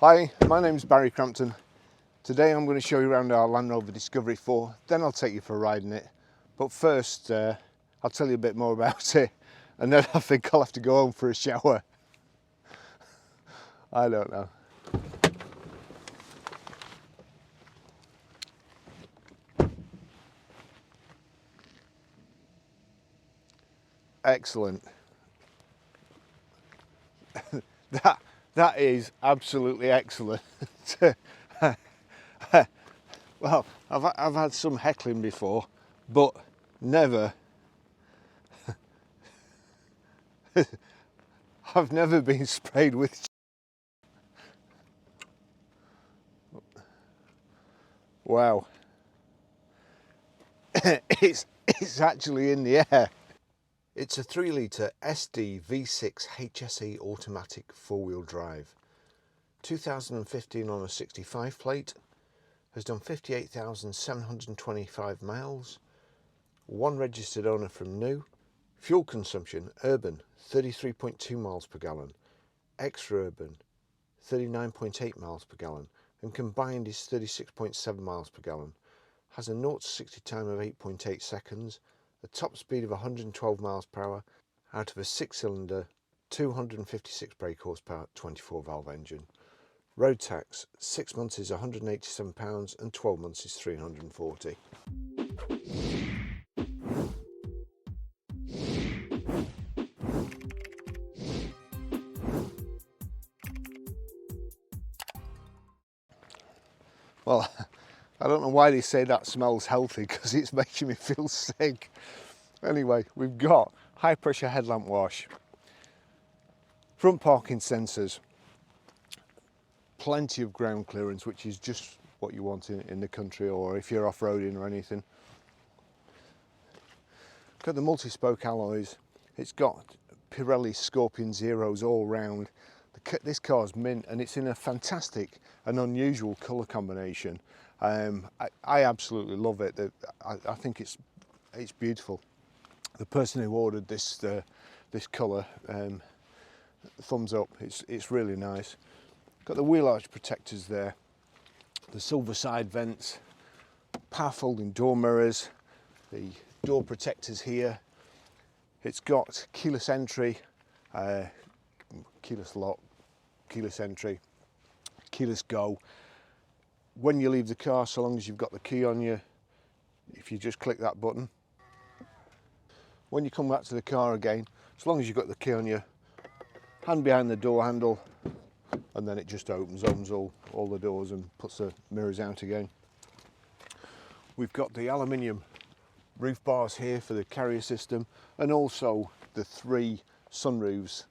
Hi, my name's Barrie Crampton. Today I'm going to show you around our Land Rover Discovery 4, then I'll take you for a ride in it. But first, I'll tell you a bit more about it, and then I think I'll have to go home for a shower. I don't know. Excellent. That is absolutely excellent. Well, I've had some heckling before, but never. I've never been sprayed with. Wow. It's actually in the air. It's a 3 litre SD V6 HSE automatic 4-wheel drive. 2015 on a 65 plate, has done 58,725 miles, one registered owner from new. Fuel consumption, urban 33.2 miles per gallon, extra urban 39.8 miles per gallon, and combined is 36.7 miles per gallon. Has a 0 to 60 time of 8.8 seconds, a top speed of 112 miles per hour out of a 6-cylinder 256 brake horsepower 24 valve engine. Road tax, 6 months is £187 and 12 months is £340. Well, I don't know why they say that smells healthy, because it's making me feel sick. Anyway, we've got high pressure headlamp wash, front parking sensors, plenty of ground clearance, which is just what you want in the country or if you're off-roading or anything. Got the multi-spoke alloys. It's got Pirelli Scorpion Zeros all round. This car's mint, and it's in a fantastic and unusual colour combination. I absolutely love it. I think it's beautiful. The person who ordered this colour, thumbs up. It's really nice. Got the wheel arch protectors there, the silver side vents, power folding door mirrors, the door protectors here. It's got keyless entry, keyless lock, keyless entry, keyless go. When you leave the car, so long as you've got the key on you, if you just click that button. When you come back to the car again, as long as you've got the key on you, hand behind the door handle, and then it just opens all the doors and puts the mirrors out again. We've got the aluminium roof bars here for the carrier system, and also the 3 sunroofs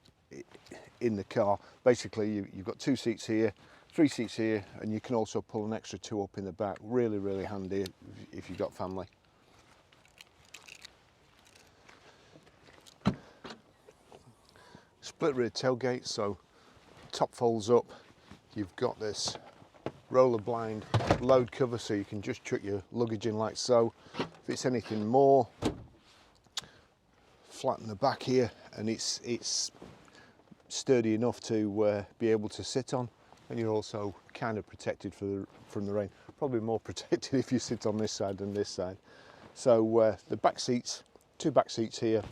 in the car. Basically, you've got 2 seats here, 3 seats here, and you can also pull an extra 2 up in the back. Really, really handy if you've got family. Split rear tailgate, so top folds up. You've got this roller blind load cover, so you can just chuck your luggage in like so. If it's anything more, flatten the back here, and it's sturdy enough to be able to sit on, and you're also kind of protected from the rain. Probably more protected if you sit on this side than this side. So the back seats, 2 back seats here,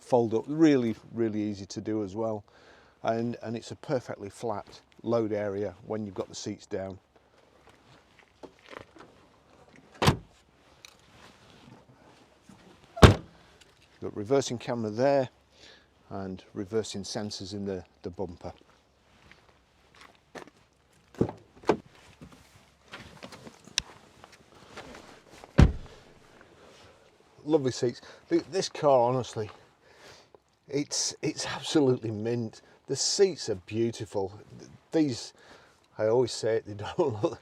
fold up, really easy to do as well, and it's a perfectly flat load area when you've got the seats down. Got reversing camera there and reversing sensors in the bumper. Lovely seats. This car, honestly, it's absolutely mint. The seats are beautiful. These, I always say it, they don't look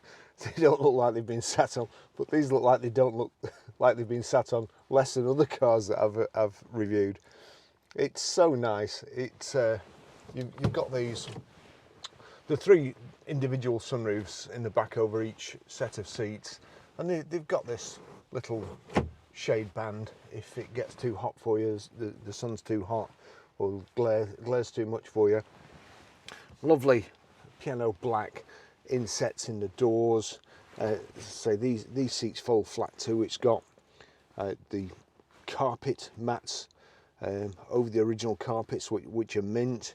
like they've been sat on, but these look like they don't look like they've been sat on less than other cars that I've reviewed. It's so nice. It's you've got the 3 individual sunroofs in the back over each set of seats, and they've got this little shade band if it gets too hot for you, the sun's too hot or glares too much for you. Lovely piano black insets in the doors. So these seats fold flat too. It's got the carpet mats over the original carpets, which are mint.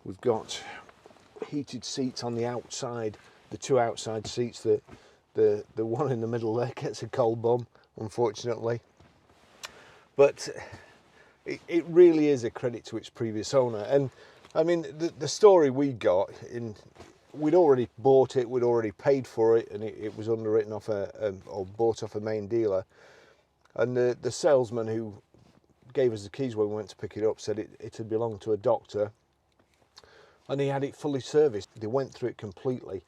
We've got heated seats on the outside, the two outside seats. The one in the middle there gets a cold bum, unfortunately. But it really is a credit to its previous owner. And I mean, the story we got in, we'd already bought it, we'd already paid for it, and it was underwritten off or bought off a main dealer. And the salesman who gave us the keys when we went to pick it up said it had belonged to a doctor, and he had it fully serviced. They went through it completely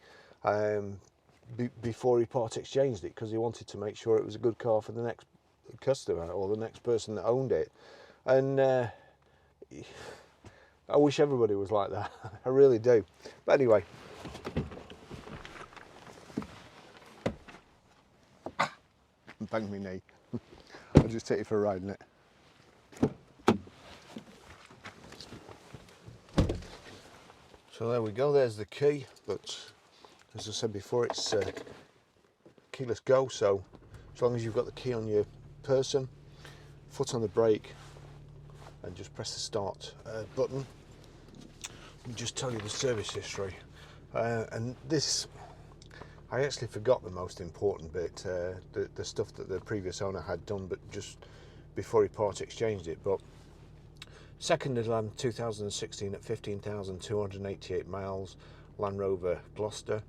before he part exchanged it, because he wanted to make sure it was a good car for the next customer or the next person that owned it. And I wish everybody was like that. I really do. But anyway, banged me knee. I'll just take you for a ride in it. So there we go, there's the key, but as I said before, it's keyless go, so as long as you've got the key on your person, foot on the brake, and just press the start button. Let me just tell you the service history. And this, I actually forgot the most important bit, the stuff that the previous owner had done, but just before he part exchanged it. But 2nd of 11, 2016 at 15,288 miles, Land Rover Gloucester.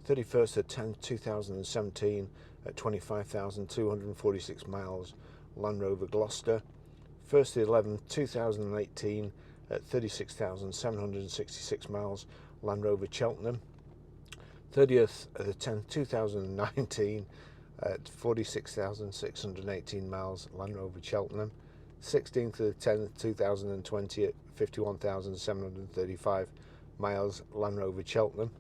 31st of 10, 2017 at 25,246 miles, Land Rover Gloucester. 1st of 11, 2018 at 36,766 miles, Land Rover Cheltenham. 30th of the 10th, 2019 at 46,618 miles, Land Rover Cheltenham. 16th of the 10th, 2020 at 51,735 miles, Land Rover Cheltenham.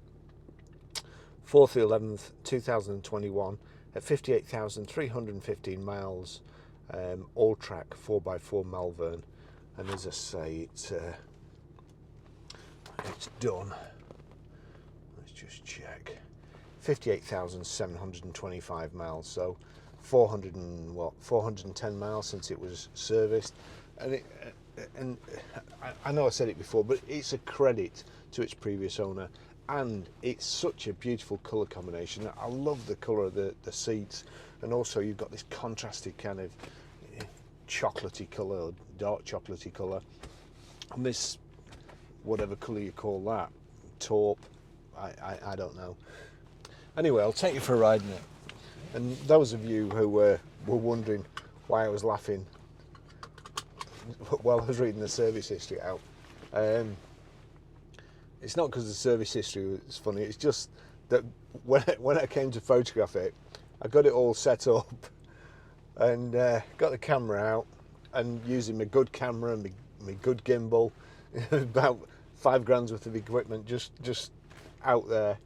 4th of the 11th, 2021 at 58,315 miles, all track 4x4 Malvern. And as I say, it's done. Let's just check. 58,725 miles, so 410 miles since it was serviced. And I know I said it before, but it's a credit to its previous owner, and it's such a beautiful colour combination. I love the colour of the seats, and also you've got this contrasted kind of chocolatey colour, or dark chocolatey colour, and this, whatever colour you call that, taupe, I don't know. Anyway, I'll take you for a ride in it. And those of you who were wondering why I was laughing while I was reading the service history out, it's not because the service history was funny, it's just that when I came to photograph it, I got it all set up and got the camera out, and using my good camera and my good gimbal, about £5 worth of equipment just out there.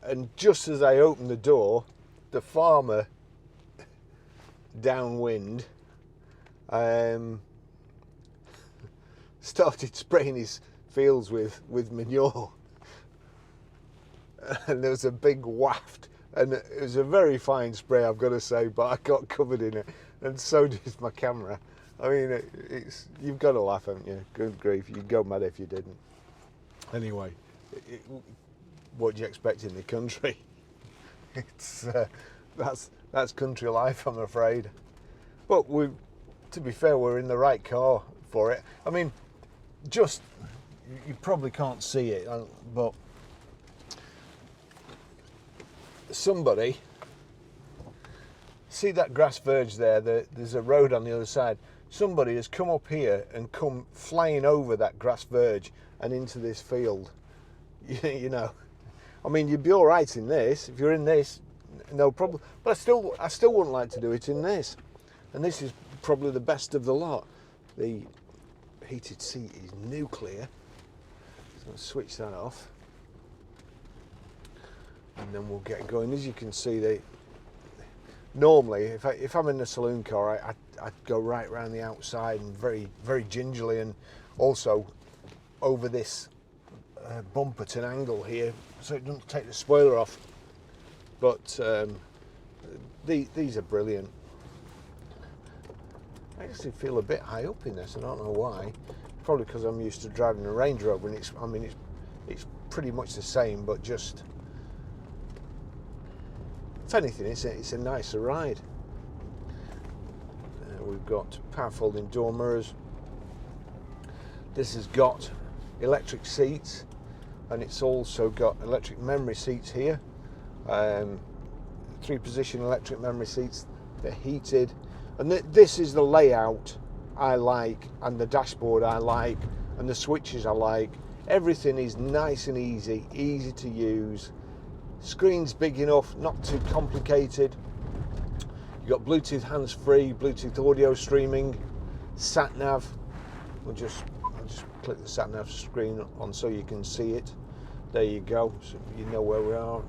And just as I opened the door, the farmer downwind started spraying his fields with manure, and there was a big waft, and it was a very fine spray, I've got to say, but I got covered in it, and so did my camera. I mean, you've got to laugh, haven't you? Good grief, you'd go mad if you didn't. Anyway, what do you expect in the country? It's that's country life, I'm afraid. But to be fair, we're in the right car for it. I mean, just, you probably can't see it, but somebody, see that grass verge there? There's a road on the other side. Somebody has come up here and come flying over that grass verge and into this field. You know, I mean, you'd be all right in this. If you're in this, no problem. But I still wouldn't like to do it in this. And this is probably the best of the lot. The heated seat is nuclear. So I'll switch that off, and then we'll get going. As you can see, normally if I'm in a saloon car, I'd go right around the outside and very, very gingerly, and also over this bumper to an angle here so it doesn't take the spoiler off. But these are brilliant. I actually feel a bit high up in this. I don't know why. Probably because I'm used to driving a Range Rover, and it's pretty much the same, but just, if anything, it's a nicer ride. We've got power folding door mirrors. This has got electric seats, and it's also got electric memory seats here. 3-position electric memory seats. They're heated, and this is the layout I like, and the dashboard I like, and the switches I like. Everything is nice and easy to use. Screen's big enough, not too complicated. You've got Bluetooth hands-free, Bluetooth audio streaming, sat nav. I'll just click the sat nav screen on so you can see it. There you go, so you know where we are.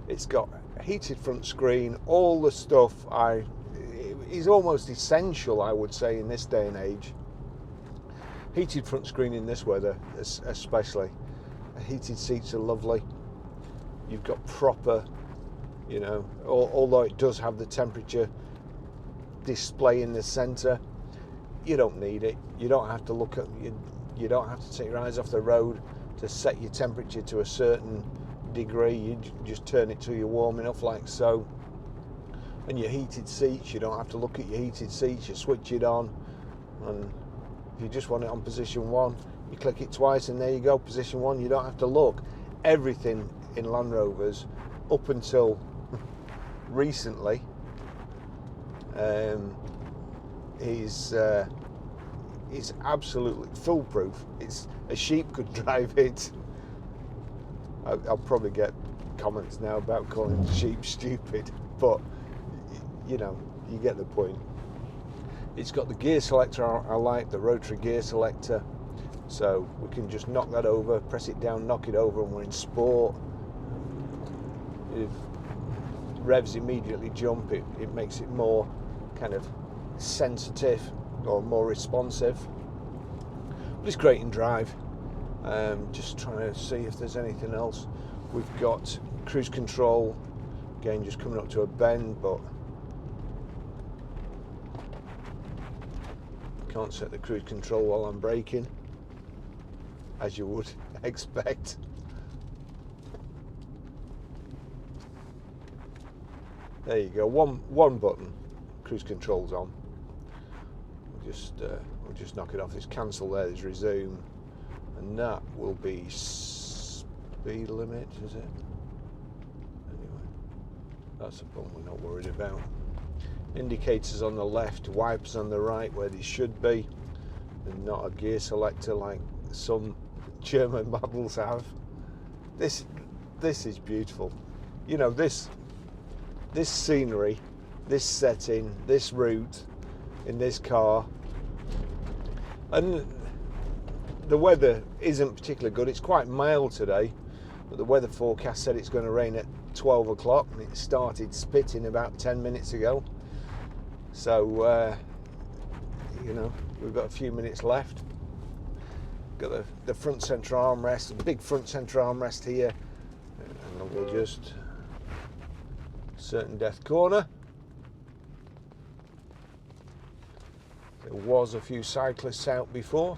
It's got a heated front screen. All the stuff is almost essential, I would say, in this day and age. Heated front screen in this weather, especially. Heated seats are lovely. You've got proper, you know, although it does have the temperature display in the centre, you don't need it. You don't have to look at, you don't have to take your eyes off the road to set your temperature to a certain degree. You just turn it till you're warm enough, like so. And your heated seats, you don't have to look at your heated seats. You switch it on, and if you just want it on position 1, you click it twice, and there you go, position 1. You don't have to look. Everything in Land Rovers, up until recently, is absolutely foolproof. It's a sheep could drive it. I'll probably get comments now about calling sheep stupid, but you know, you get the point. It's got the gear selector I like, the rotary gear selector, so we can just knock that over, press it down, knock it over, and we're in sport. If revs immediately jump, it makes it more kind of sensitive or more responsive. But it's great in drive. Just trying to see if there's anything else. We've got cruise control, again just coming up to a bend, but can't set the cruise control while I'm braking, as you would expect. There you go, one button, cruise control's on. We'll just knock it off. There's cancel there, there's resume, and that will be speed limit, is it? Anyway, that's a button we're not worried about. Indicators on the left, wipers on the right where they should be, and not a gear selector like some German models have. This is beautiful. You know, this scenery, this setting, this route in this car, and the weather isn't particularly good. It's quite mild today, but the weather forecast said it's going to rain at 12 o'clock, and it started spitting about 10 minutes ago. So, you know, we've got a few minutes left. Got the front centre armrest, a big front centre armrest here, and we'll just certain death corner. There was a few cyclists out before.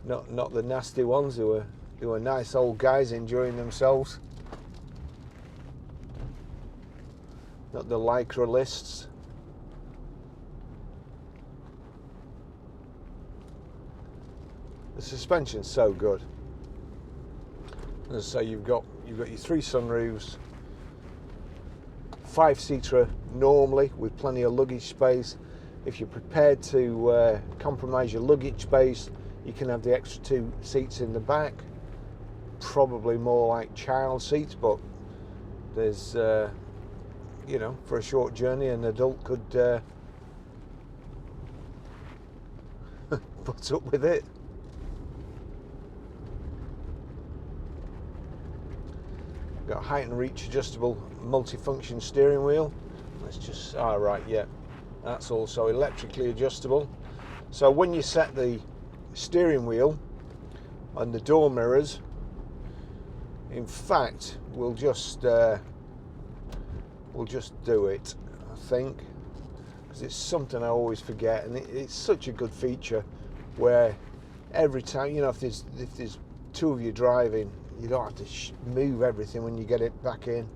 Not the nasty ones. Who were nice old guys enjoying themselves. Not the lycra lists. The suspension's so good. As I say, you've got your 3 sunroofs, 5-seater normally with plenty of luggage space. If you're prepared to compromise your luggage space, you can have the extra 2 seats in the back. Probably more like child seats, but there's you know, for a short journey, an adult could put up with it. Got height and reach adjustable multifunction steering wheel. Let's just, right, yeah, that's also electrically adjustable. So when you set the steering wheel and the door mirrors, in fact, we'll just do it, I think, because it's something I always forget, and it's such a good feature where every time, you know, if there's two of you driving, you don't have to move everything when you get it back in.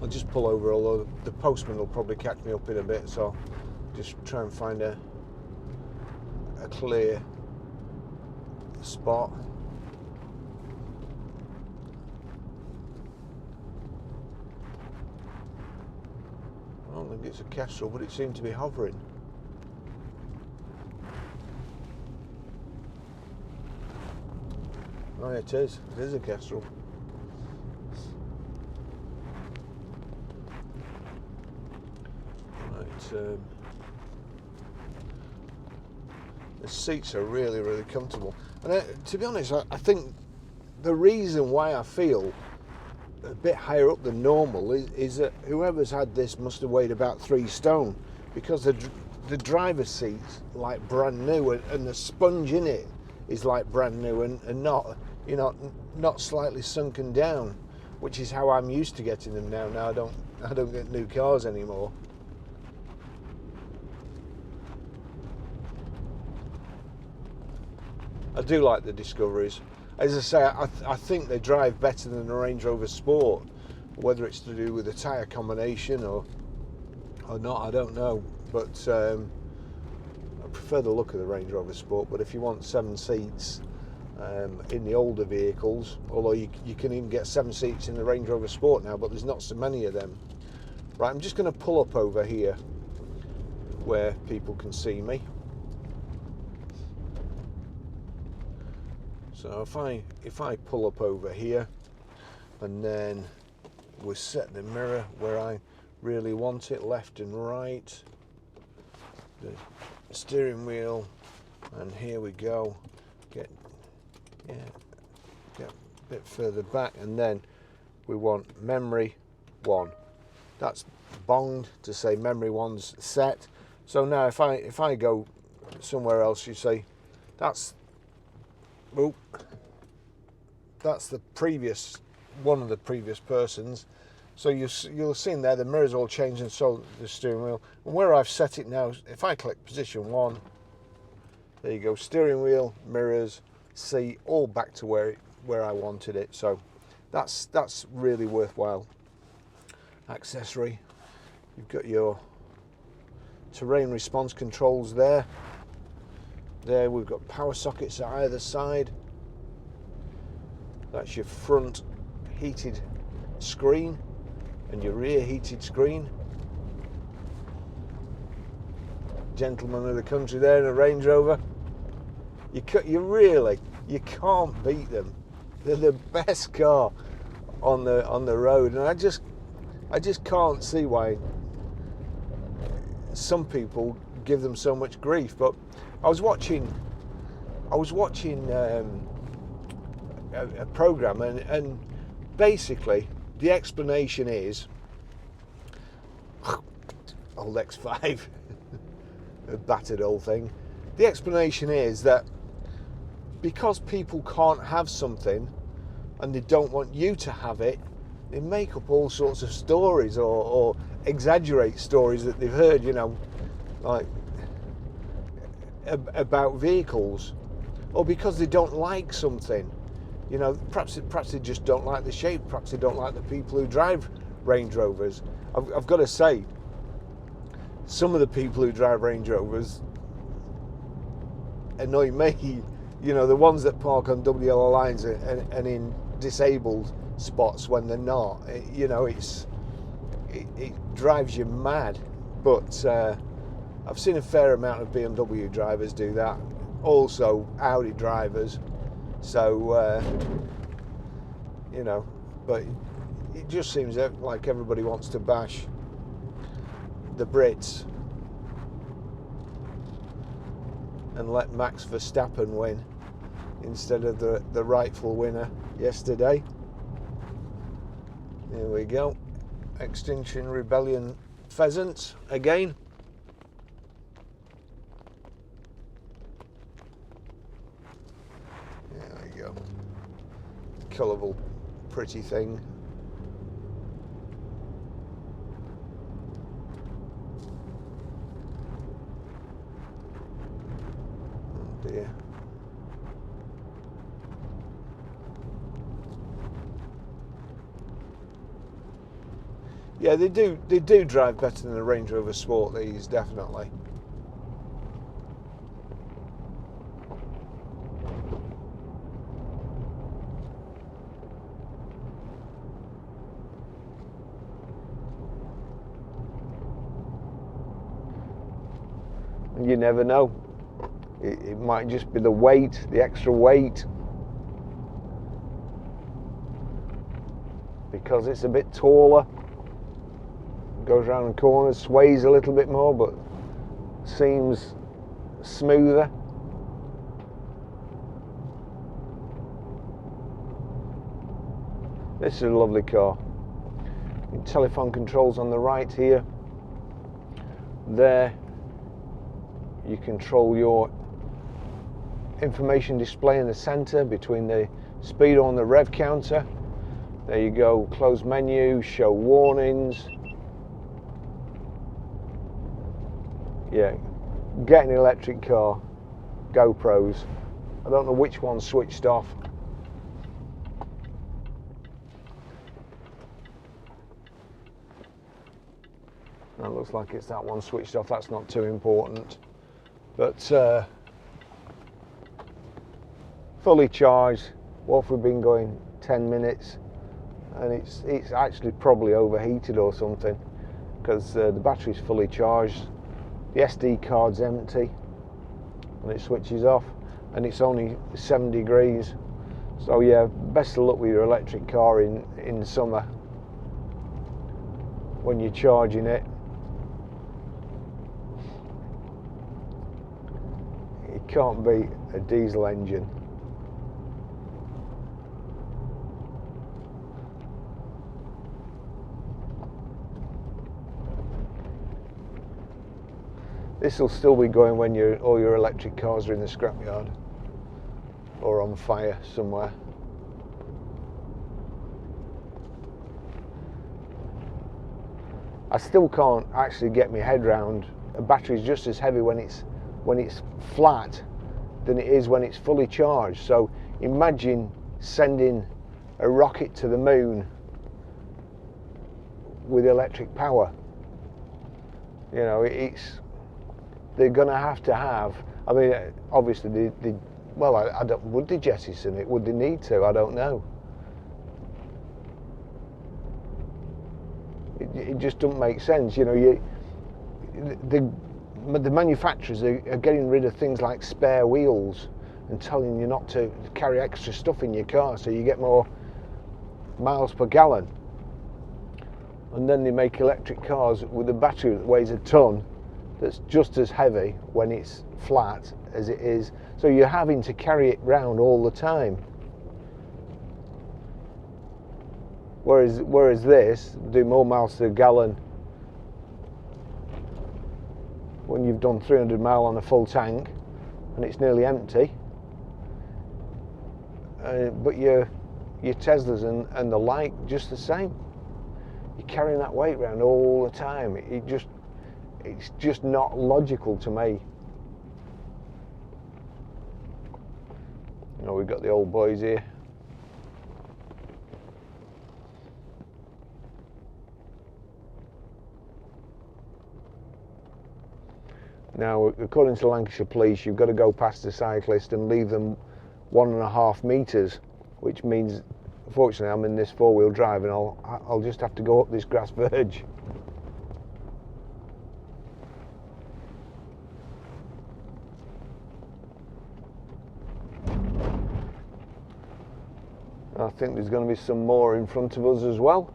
I'll just pull over, although the postman will probably catch me up in a bit, so I'll just try and find a clear spot. I don't think it's a Kestrel, but it seemed to be hovering. Oh, it is. It is a Kestrel. Right. The seats are really, really comfortable. And to be honest, I think the reason why I feel a bit higher up than normal is that whoever's had this must have weighed about 3 stone, because the driver's seat's like brand new, and the sponge in it is like brand new and not, you know, not slightly sunken down, which is how I'm used to getting them now. Now I don't get new cars anymore. I do like the Discoveries. As I say, I think they drive better than the Range Rover Sport. Whether it's to do with the tyre combination or not, I don't know. But I prefer the look of the Range Rover Sport. But if you want 7 seats in the older vehicles, although you can even get 7 seats in the Range Rover Sport now, but there's not so many of them. Right, I'm just going to pull up over here where people can see me. So if I pull up over here, and then we set the mirror where I really want it, left and right, the steering wheel, and here we go. Get a bit further back, and then we want memory 1. That's bonged to say memory 1's set. So now if I go somewhere else, you say that's the previous, one of the previous persons. So you'll see in there the mirrors all changed, and so the steering wheel. And where I've set it now, if I click position 1, there you go, steering wheel, mirrors, seat, all back to where I wanted it. So that's really worthwhile accessory. You've got your terrain response controls there. There we've got power sockets at either side. That's your front heated screen and your rear heated screen. Gentleman of the country there in a Range Rover. You can't beat them. They're the best car on the road, and I just can't see why some people give them so much grief. But I was watching a program, and basically the explanation is old X5, a battered old thing. The explanation is that because people can't have something and they don't want you to have it, they make up all sorts of stories or exaggerate stories that they've heard, you know, like about vehicles, or because they don't like something, you know, perhaps they just don't like the shape, perhaps they don't like the people who drive Range Rovers. I've got to say, some of the people who drive Range Rovers annoy me. You know, the ones that park on double yellow lines and in disabled spots when they're not. You know, it drives you mad. But I've seen a fair amount of BMW drivers do that. Also Audi drivers. So, you know, but it just seems like everybody wants to bash the Brits and let Max Verstappen win instead of the rightful winner yesterday. There we go. Extinction Rebellion pheasants again. colourful, pretty thing. Oh dear. Yeah, they do drive better than the Range Rover Sport, these, definitely. You never know. It might just be the weight, the extra weight. Because it's a bit taller. Goes around the corners, sways a little bit more, but seems smoother. This is a lovely car. Telephone controls on the right here. There you control your information display in the center between the speedo and the rev counter. There you go, close menu, show warnings. Yeah, get an electric car, GoPros. I don't know which one's switched off. That looks like it's that one switched off, that's not too important. But fully charged, what we've been going 10 minutes, and it's actually probably overheated or something, because the battery's fully charged, the SD card's empty, and it switches off, and it's only 7 degrees. So yeah, best of luck with your electric car in summer when you're charging it. It can't beat a diesel engine. This will still be going when all your electric cars are in the scrapyard or on fire somewhere. I still can't actually get my head round a battery is just as heavy when it's flat than it is when it's fully charged. So imagine sending a rocket to the moon with electric power. You know, they're going to have. I mean, obviously, well, I don't. Would they jettison it? Would they need to? I don't know. It just doesn't make sense. You know, the manufacturers are getting rid of things like spare wheels and telling you not to carry extra stuff in your car so you get more miles per gallon. And then they make electric cars with a battery that weighs a ton, that's just as heavy when it's flat as it is, so you're having to carry it round all the time. Whereas this do more miles to a gallon when you've done 300 mile on a full tank and it's nearly empty. But your Teslas and the like, just the same. You're carrying that weight around all the time. It's just not logical to me. You know, we've got the old boys here. Now, according to Lancashire Police, you've got to go past the cyclist and leave them 1.5 metres, which means, unfortunately, I'm in this four-wheel drive and I'll just have to go up this grass verge. I think there's going to be some more in front of us as well.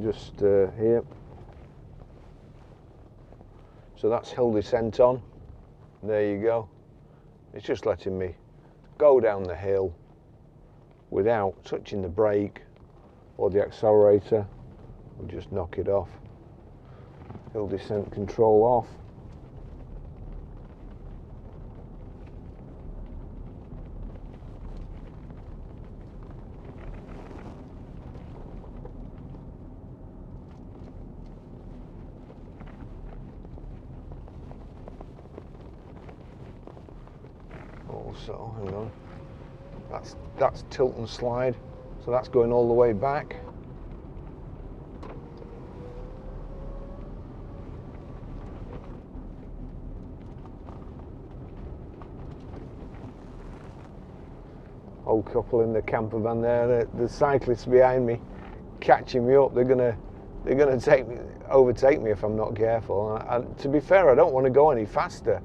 Just here. So that's hill descent on. There you go. It's just letting me go down the hill without touching the brake or the accelerator. We'll just knock it off. Hill descent control off. So hang on, that's tilt and slide, so that's going all the way back. Old couple in the camper van there, the cyclists behind me catching me up. They're gonna overtake me if I'm not careful. And to be fair, I don't want to go any faster.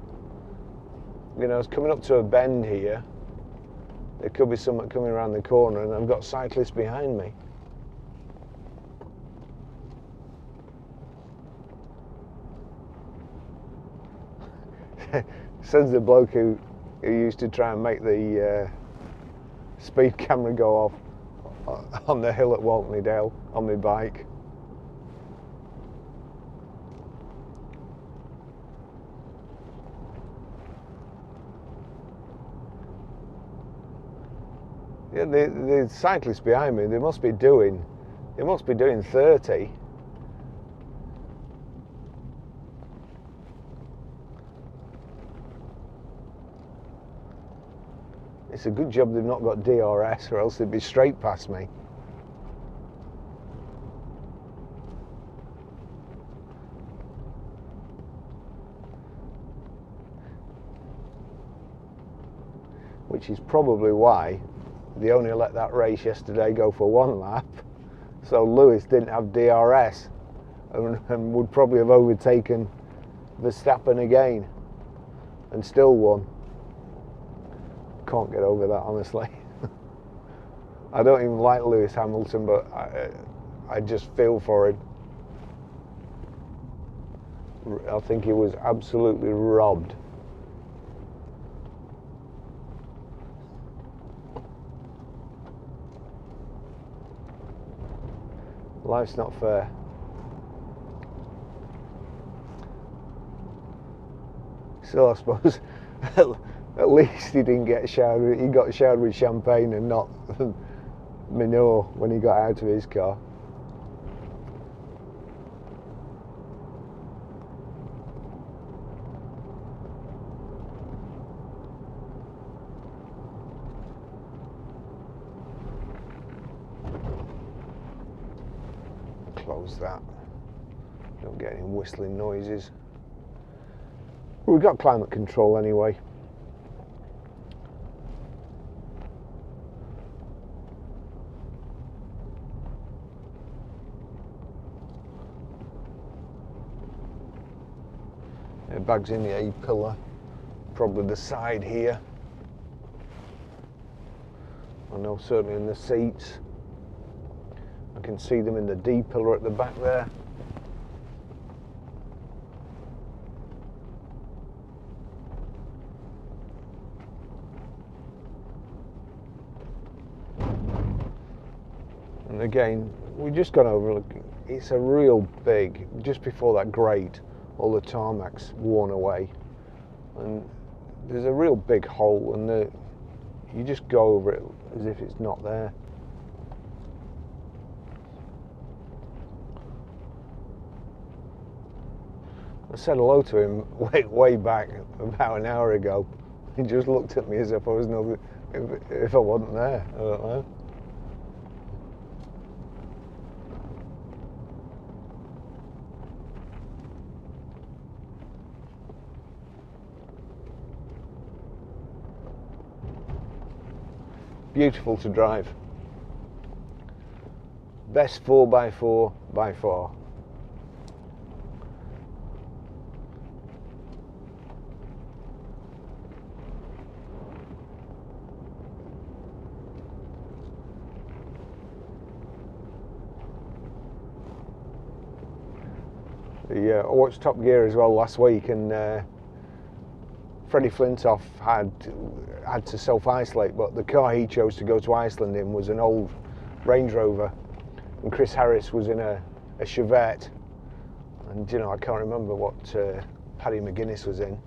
You know, I was coming up to a bend here. There could be someone coming around the corner, and I've got cyclists behind me. Says the bloke who used to try and make the speed camera go off on the hill at Walkneydale on my bike. Yeah, the cyclists behind me, they must be doing 30. It's a good job they've not got DRS, or else they'd be straight past me. Which is probably why they only let that race yesterday go for one lap. So Lewis didn't have DRS and would probably have overtaken Verstappen again and still won. Can't get over that, honestly. I don't even like Lewis Hamilton, but I just feel for him. I think he was absolutely robbed. Life's not fair. Still, I suppose, at least he didn't get showered. He got showered with champagne and not manure when he got out of his car. Close that. Don't get any whistling noises. We've got climate control anyway. Bags in the A-pillar, probably the side here. I know certainly in the seats. I can see them in the D-pillar at the back there. And again, we just got over, it's a real big, just before that grate, all the tarmac's worn away, and there's a real big hole, and you just go over it as if it's not there. I said hello to him way back about an hour ago. He just looked at me as if I was if I wasn't there. I don't know. Beautiful to drive. Best 4x4 by far. I watched Top Gear as well last week, and Freddie Flintoff had to self-isolate, but the car he chose to go to Iceland in was an old Range Rover, and Chris Harris was in a Chevette, and you know, I can't remember what Paddy McGuinness was in.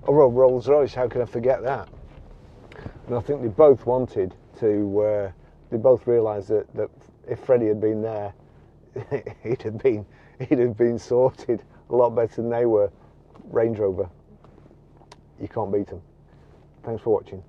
Oh, Rolls Royce, how can I forget that? And I think they both wanted to, they both realised that if Freddie had been there, he'd have been sorted a lot better than they were. Range Rover, you can't beat them. Thanks for watching.